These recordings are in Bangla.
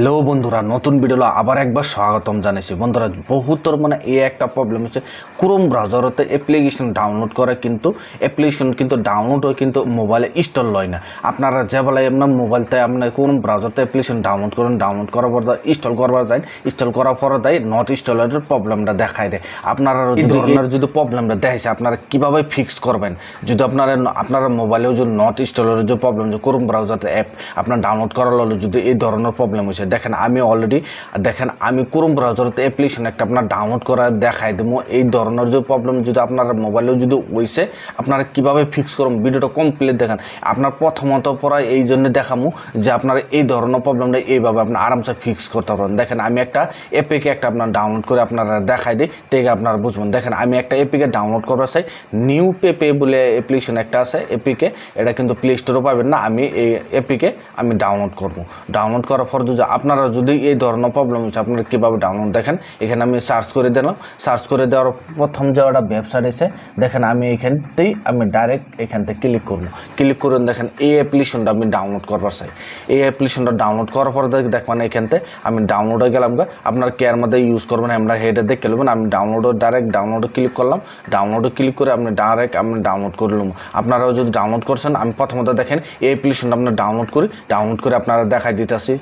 হ্যালো বন্ধুরা, নতুন ভিডিও আবার একবার স্বাগতম জানাইছি। বন্ধুরা, বহুতর এই একটা প্রবলেম হচ্ছে ক্রোম ব্রাউজারতে অ্যাপ্লিকেশন ডাউনলোড করে, কিন্তু অ্যাপ্লিকেশন কিন্তু ডাউনলোড হয় কিন্তু মোবাইলে ইনস্টল হয় না। আপনারা যে বেলা আপনার মোবাইলতে আপনার ক্রোম ব্রাউজারতে অ্যাপ্লিকেশন ডাউনলোড করেন, ডাউনলোড করার পর ইনস্টল করবার যায়, ইনস্টল করার পরে দেয় নট ইনস্টলের প্রবলেমটা দেখায় দেয়। আপনারা এই ধরনের যদি প্রবলেমটা দেখাইছে, আপনারা কীভাবে ফিক্স করবেন? যদি আপনারা মোবাইলেও যদি নট ইনস্টলের যে প্রবলেম, যে ক্রোম ব্রাউজারতে অ্যাপ আপনার ডাউনলোড করার হলো যদি এই ধরনের প্রবলেম হয়েছে, দেখেন আমি ক্রোম ব্রাউজারতে অ্যাপ্লিকেশন একটা আপনার ডাউনলোড করা দেখাই দেবো। এই ধরনের যে প্রবলেম যদি আপনার মোবাইলেও যদি হয়েছে, আপনারা কীভাবে ফিক্স করুন, ভিডিওটা কমপ্লিট দেখেন। আপনার প্রথমত পড়া এই জন্য দেখামু যে আপনারা এই ধরনের প্রবলেমটা এইভাবে আপনার আরামসে ফিক্স করতে পারবেন। দেখেন আমি একটা এপিকে একটা আপনার ডাউনলোড করে আপনারা দেখাই দিই, থেকে আপনারা বুঝবেন। দেখেন আমি একটা এপিকে ডাউনলোড করবার চাই, নিউ পেপে বলে অ্যাপ্লিকেশন একটা আছে এপিকে, এটা কিন্তু প্লে স্টোরে পাবেন না। আমি এই এপিকে আমি ডাউনলোড করবো। ডাউনলোড করার পর যদি আপনারা যদি এই ধরনের প্রবলেম হচ্ছে, আপনারা কীভাবে ডাউনলোড দেখেন। এখানে আমি সার্চ করে দিলাম, সার্চ করে দেওয়ার প্রথম যে একটা ওয়েবসাইট এসে দেখেন, আমি এখানতেই আমি ডাইরেক্ট এখান থেকে ক্লিক করবো। ক্লিক করুন, দেখেন এই অ্যাপ্লিকেশনটা আমি ডাউনলোড করবার চাই। এই অ্যাপ্লিকেশনটা ডাউনলোড করার পর দেখবেন এখানতে আমি ডাউনলোডে গেলাম। আপনার কেয়ার মধ্যে ইউজ করবেন, আমরা হেডে দেখে নেবেন। আমি ডাইরেক্ট ডাউনলোডে ক্লিক করলাম। ডাউনলোডে ক্লিক করে আপনি ডাইরেক্ট আমি ডাউনলোড করলাম। আপনারাও যদি ডাউনলোড করছেন, আমি প্রথমত দেখেন এই অ্যাপ্লিকেশনটা আপনার ডাউনলোড করে আপনারা দেখাই দিতেছি।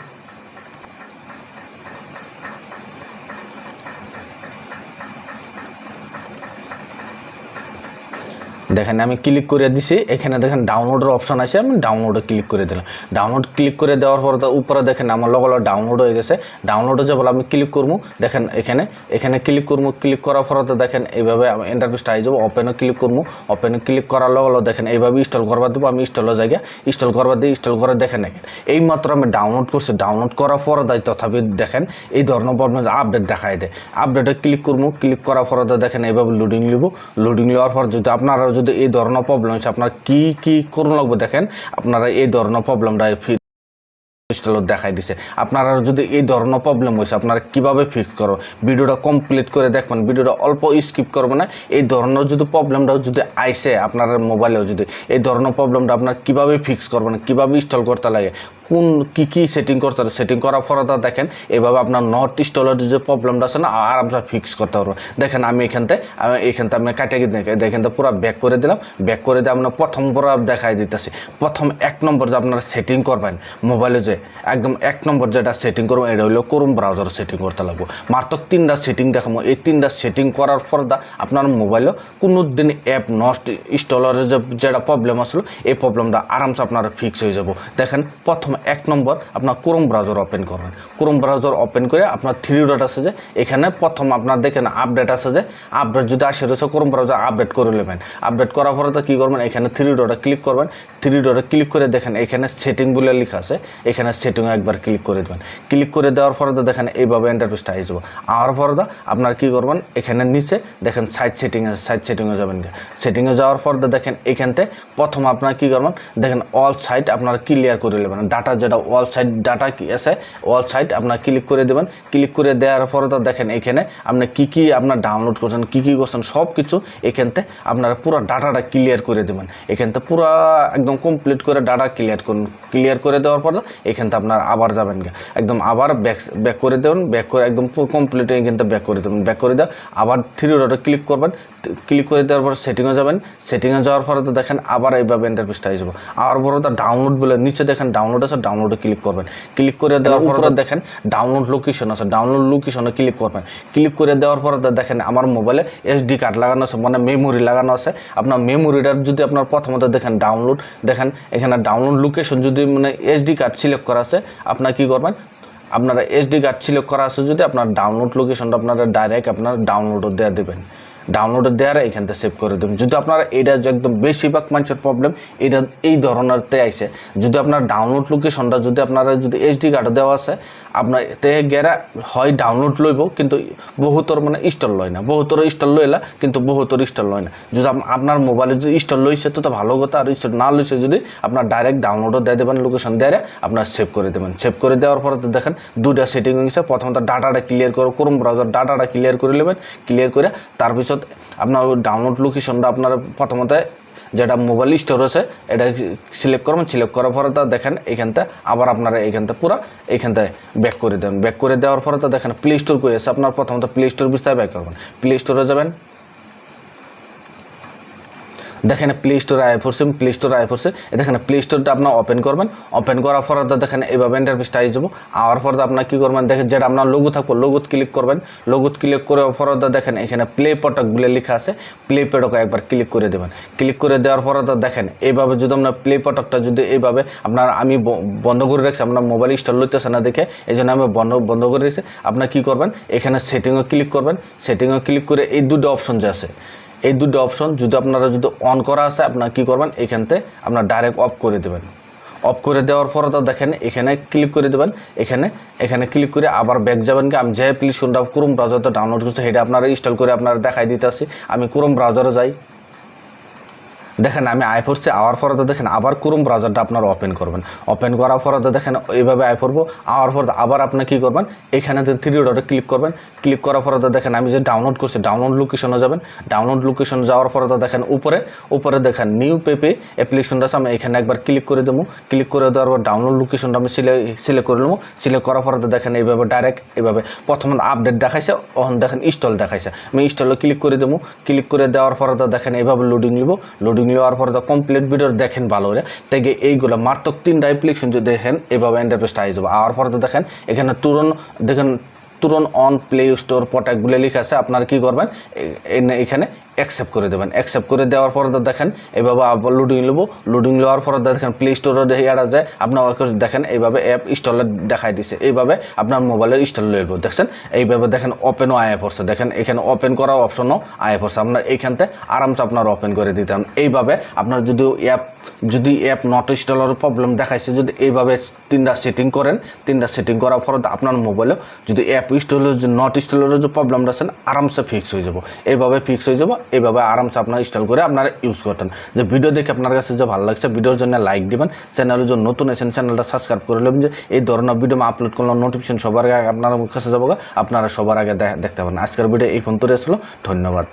দেখেন আমি ক্লিক করে দিছি, এখানে দেখেন ডাউনলোডের অপশন আছে, আমি ডাউনলোডে ক্লিক করে দিলাম। ডাউনলোড ক্লিক করে দেওয়ার পর উপরে দেখেন আমার লগে ডাউনলোড হয়ে গেছে। ডাউনলোডে যে বলে আমি ক্লিক করবো, দেখেন এখানে ক্লিক করবো। ক্লিক করার পর দেখেন এইভাবে আমি ইন্টারফেসটা আই যাবো। ওপেনে ক্লিক করবো। ওপেনে ক্লিক করার লগে দেখেন এইভাবে ইনস্টল করবার দেবো। আমি ইনস্টলের জায়গায় ইনস্টল করবার দিই। ইনস্টল করে দেখেন এই মাত্র আমি ডাউনলোড করছি। ডাউনলোড করার পর দেয় তথাপি দেখেন এই ধরনের প্রবলেম আপডেট দেখায় দেয়। আপডেটে ক্লিক করবো। ক্লিক করার পর দেখেন এইভাবে লোডিং নিব। লোডিং নেওয়ার পর যদি আপনারা যদি এই ধরনের প্রবলেম হচ্ছে, আপনার কি করুন লাগবে দেখেন। আপনারা এই ধরনের প্রবলেমটা ইনস্টল দেখাই দিছে। আপনারা যদি এই ধরনের প্রবলেম হয়েছে, আপনারা কীভাবে ফিক্স করো, ভিডিওটা কমপ্লিট করে দেখবেন। ভিডিওটা অল্প স্কিপ করবে না। এই ধরনের যদি প্রবলেমটাও যদি আইসে আপনার মোবাইলেও যদি এই ধরনের প্রবলেমটা আপনার কীভাবে ফিক্স করবেন, কীভাবে ইনস্টল করতে লাগে, কোন কী সেটিং করতে হবে, সেটিং করার পরে দেখেন এইভাবে আপনার নট ইনস্টলের যে প্রবলেমটা আছে না, আরামসে ফিক্স করতে পারবো। দেখেন আমি এখানতে আমি কাটিয়ে এখান থেকে পুরো ব্যাক করে দিলাম। ব্যাক করে দিয়ে আপনার প্রথম পুরো দেখাই দিতেছি। প্রথম 1 নম্বর যে আপনারা সেটিং করবেন মোবাইলে, যে একদম 1 নম্বর যেটা সেটিং করবো, এটা হলো ক্রোম ব্রাউজার সেটিং করতে লাগবো। মাত্র 3টা সেটিং দেখাবো। এই 3টা সেটিং করার পর আপনার মোবাইলে কোনো দিন অ্যাপ নট ইনস্টলের যেটা প্রবলেম আসলো, এই প্রবলেমটা আরামসে আপনারা ফিক্স হয়ে যাব। দেখেন প্রথম 1 নম্বর আপনার ক্রোম ব্রাউজার ওপেন করবেন। ক্রোম ব্রাউজার ওপেন করে আপনার 3 ডট আছে, যে এখানে প্রথম আপনার দেখেন আপডেট আছে, যে আপডেট যদি আসে রয়েছে ক্রোম ব্রাউজার আপডেট করে নেবেন। আপডেট করার পরে কী করবেন, এখানে 3 ডটে ক্লিক করবেন। 3 ডটে ক্লিক করে দেখেন এখানে সেটিং বলে লেখা আছে, এখানে সেটিংয়ে একবার ক্লিক করে দেবেন। ক্লিক করে দেওয়ার পরে দেখেন এইভাবে ইন্টারফেসটা হয়ে যাবো। আর পরে আপনার কী করবেন, এখানে নিচে দেখেন সাইড সেটিং আছে, সাইড সেটিংয়ে যাবেন। সেটিংয়ে যাওয়ার পর দেখেন এখানতে প্রথম আপনার কী করবেন, দেখেন অল সাইট আপনারা ক্লিয়ার করে নেবেন। ডাটা যেটা অল সাইট ডাটা কি আছে, অল সাইট আপনার ক্লিক করে দেবেন। ক্লিক করে দেওয়ার পরে দেখেন এখানে আপনি কী আপনার ডাউনলোড করছেন, কী করছেন সব কিছু এখানতে আপনারা পুরো ডাটাটা ক্লিয়ার করে দেবেন। এখানতে পুরো একদম কমপ্লিট করে ডাটা ক্লিয়ার করুন। ক্লিয়ার করে দেওয়ার পর এখানতে আপনার আবার যাবেন, একদম আবার ব্যাক করে দেবেন। ব্যাক করে একদম কমপ্লিট এখানতে ব্যাক করে দেবেন। ব্যাক করে দেওয়া আবার 3 ডটে ক্লিক করবেন। ক্লিক করে দেওয়ার পর সেটিংয়ে যাবেন। সেটিংয়ে যাওয়ার পরে দেখেন আবার এইভাবে ইন্টারফেসটা হয়ে যাবো। আর বড় ডাউনলোড বলে নিচে দেখেন ডাউনলোড আছে, ডাউনলোডে ক্লিক করবেন। ক্লিক করে দেওয়ার পরে দেখেন ডাউনলোড লোকেশন আছে, ডাউনলোড লোকেশনে ক্লিক করবেন। ক্লিক করে দেওয়ার পরে দেখেন আমার মোবাইলে SD কার্ড লাগানো আছে, মেমোরি লাগানো আছে। আপনার মেমোরিটার যদি আপনার প্রথমত দেখেন ডাউনলোড, দেখেন এখানে ডাউনলোড লোকেশন যদি SD কার্ড সিলেক্ট করা আছে, আপনার কী করবেন, আপনারা SD কার্ড সিলেক্ট করা আছে যদি আপনার ডাউনলোড লোকেশনটা আপনারা ডাইরেক্ট আপনার ডাউনলোডও দেওয়া দেবেন। ডাউনলোডে দেওয়ার এখান থেকে সেভ করে দেবেন। যদি আপনারা এটা যে একদম বেশিরভাগ মানুষের প্রবলেম এটা এই ধরনেরতে আইসে, যদি আপনার ডাউনলোড লোকেশনটা যদি আপনারা যদি SD কার্ডে দেওয়া আছে, আপনার তে গেরা হয় ডাউনলোড লইব, কিন্তু বহুতর ইনস্টল লয় না। বহুতর ইনস্টল লইলা কিন্তু বহুতর ইনস্টল লয় না। যদি আপনার মোবাইলে যদি ইনস্টল লইছে তো ভালো কথা, আর ইনস্টল না লইছে যদি আপনার ডাইরেক্ট ডাউনলোডও দিয়ে দেবেন, লোকেশন দিয়ে আপনার সেভ করে দেবেন। সেভ করে দেওয়ার পরে দেখেন 2টা সেটিং হয়েছে। প্রথমত ডাটাটা ক্লিয়ার করে ক্রোম ব্রাউজার ডাটাটা ক্লিয়ার করে নেবেন। ক্লিয়ার করে তারপিছত আপনার ডাউনলোড লোকেশনটা আপনার প্রথমত যেটা মোবাইল স্টোর আছে এটা সিলেক্ট করবেন। সিলেক্ট করার পরে তো দেখেন এইখানটা আবার আপনারা এইখানটা পুরো এইখানটায় ব্যাক করে দেবেন। ব্যাক করে দেওয়ার পরে তো দেখেন প্লে স্টোর করে আছে, আপনার প্রথমত প্লে স্টোর বিষয়ে ব্যাক করবেন। প্লে স্টোরে যাবেন, দেখেন প্লে স্টোরে আয় পড়ছে, প্লে স্টোরে আয় পড়ছে। দেখেন প্লে স্টোরটা আপনার ওপেন করবেন। ওপেন করার পরে তো দেখেন এইভাবে ইন্টারফেসটা আই যাব। আওয়ার পরে আপনার কী করবেন, দেখেন যেটা আপনার লোগো থাকবো লোগোত ক্লিক করবেন। লোগোত ক্লিক করে পরে তো দেখেন এখানে প্লে প্রোডাক্টগুলো লেখা আছে, প্লে প্রোডাক্ট একবার ক্লিক করে দেবেন। ক্লিক করে দেওয়ার পরে তো দেখেন এইভাবে যদি আপনার প্লে প্রোডাক্টটা যদি এইভাবে আপনার আমি বন্ধ করে রাখছি, আপনার মোবাইল ইনস্টল লইতেছে না দেখে এই জন্য আমি বন্ধ করে রেখেছি। আপনার কী করবেন, এখানে সেটিংয়ে ক্লিক করবেন। সেটিংয়ে ক্লিক করে এই দুটো অপশন যে আছে, এই দুটো অপশন যদি আপনারা যদি অন করা আছে আপনারা কী করবেন, এখানতে আপনার ডাইরেক্ট অফ করে দেবেন। অফ করে দেওয়ার পরে তো দেখেন এখানে ক্লিক করে দেবেন। এখানে ক্লিক করে আবার ব্যাক যাবেন। কি আমি যে অ্যাপ্লিকেশনটা ক্রোম ব্রাউজারতে ডাউনলোড করছি সেটা আপনারা ইনস্টল করে আপনারা দেখাই দিতেছি। আমি ক্রোম ব্রাউজারে যাই, দেখেন আমি আই পড়ছি। আওয়ার পরে তো দেখেন আবার ক্রোম ব্রাউজারটা আপনারা ওপেন করবেন। ওপেন করার পরে তো দেখেন এইভাবে আই পড়বো। আওয়ার পরে আবার আপনি কী করবেন, এখানে থ্রি ডটে ক্লিক করবেন। ক্লিক করার পরে তো দেখেন আমি যে ডাউনলোড করছি ডাউনলোড লোকেশনে যাবেন। ডাউনলোড লোকেশন যাওয়ার পরে তো দেখেন উপরে দেখেন নিউ পেপে অ্যাপ্লিকেশনটা আছে, আমি এখানে একবার ক্লিক করে দেবো। ক্লিক করে দেওয়ার পর ডাউনলোড লোকেশনটা আমি সিলেক্ট করে নেবো। সিলেক্ট করার পরে তো দেখেন এইভাবে ডাইরেক্ট এইভাবে প্রথমে আপডেট দেখাইছে, তখন দেখেন ইনস্টল দেখাইছে। আমি ইনস্টলে ক্লিক করে দেবো। ক্লিক করে দেওয়ার পরে তো দেখেন এইভাবে লোডিং নিব। লোডিং নেওয়ার পরে তো কমপ্লিট ভিডিও দেখেন ভালো করে। তাই এইগুলো মাত্র 3টা অ্যাপ্লিকেশন যদি দেখেন এভাবে ইন্টারফেসটা আই যাবে। আর পরে তো দেখেন এখানে তুরন অন প্লে স্টোর প্রোডাক্টগুলো লেখা আছে, আপনারা কী করবেন এখানে অ্যাকসেপ্ট করে দেবেন। অ্যাকসেপ্ট করে দেওয়ার পরে তো দেখেন এইভাবে আবার লোডিং নেবো। লোডিং নেওয়ার পরে দেখেন প্লে স্টোরে এরা যায় আপনার দেখেন এইভাবে অ্যাপ ইনস্টলে দেখাই দিছে। এইভাবে আপনার মোবাইলে ইনস্টল লইব। দেখছেন এইভাবে দেখেন ওপেনও আয় পড়ছে। দেখেন এখানে ওপেন করা অপশনও আয় পড়ছে। আপনার এইখানতে আরামসে আপনার ওপেন করে দিতাম। এইভাবে আপনার যদি অ্যাপ নট ইনস্টলের প্রবলেম দেখাইছে, যদি এইভাবে 3টা সেটিং করেন, 3টা সেটিং করার পরে আপনার মোবাইলেও যদি অ্যাপ ইনস্টলের যে নট ইনস্টলের যে প্রবলেমটা আছেন আরামসে ফিক্স হয়ে যাব। এইভাবে ফিক্স হয়ে যাব। এইভাবে আরামসে আপনারা ইনস্টল করে আপনারা ইউজ করতেন। যে ভিডিও দেখে আপনার কাছে যে ভালো লাগছে ভিডিওর জন্য লাইক দিবেন। চ্যানেলের জন্য নতুন আছেন চ্যানেলটা সাবস্ক্রাইব করে নেবেন, যে এই ধরনের ভিডিও আপলোড করলে নোটিফিকেশন সবার আগে আপনার কাছে যাবো, আপনারা সবার আগে দেখতে পাবেন। আজকের ভিডিও এই পর্যন্ত আসলো। ধন্যবাদ।